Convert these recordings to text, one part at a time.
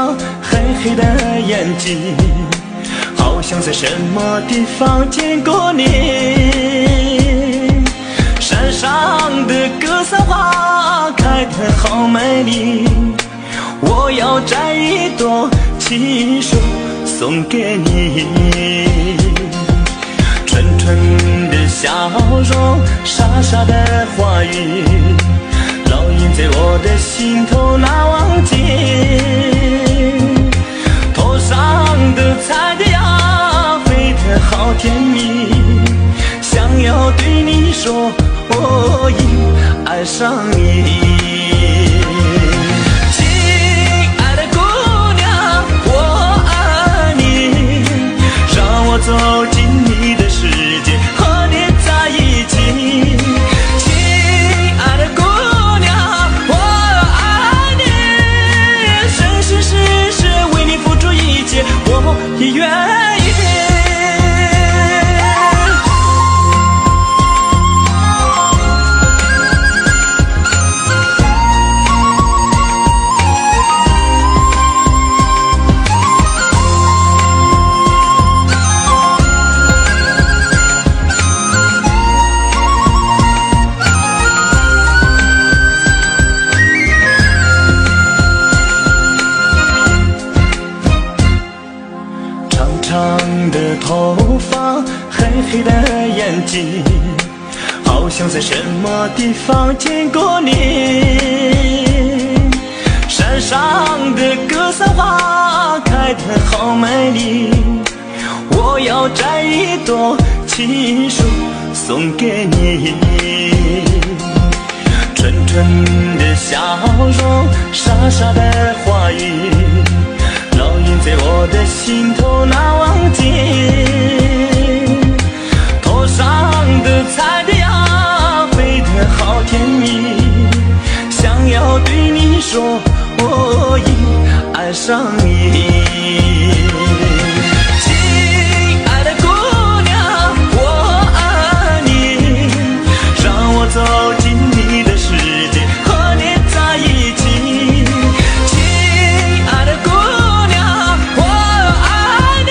发，黑黑的眼睛，好像在什么地方见过你。山上的格桑花开得好美丽，我要摘一朵亲手送给你。纯纯的笑容，傻傻的话语，烙印在我的心头难忘记。头上的彩蝶呀，飞得好甜蜜，想要对你说我已爱上你。亲爱的姑娘，我爱你，让我走进你的世界，和你在一起。亲爱的姑娘，我爱你，生生世世为你付出一切，我也愿意。长的头发，黑黑的眼睛，好像在什么地方见过你。山上的格桑花开得好美丽，我要摘一朵亲手送给你。纯纯的笑容，傻傻的话语，烙印在我的心头难忘记。头上的彩蝶呀，飞得好甜蜜，想要对你说我已爱上你。亲爱的姑娘，我爱你，让我走进你的世界，和你在一起。亲爱的姑娘，我爱你，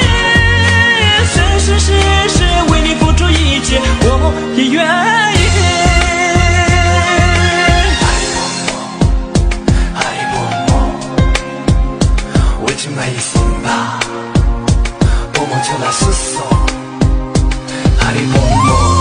生生世世为你付出一切，我也愿意。我们就来试试，哈利波特。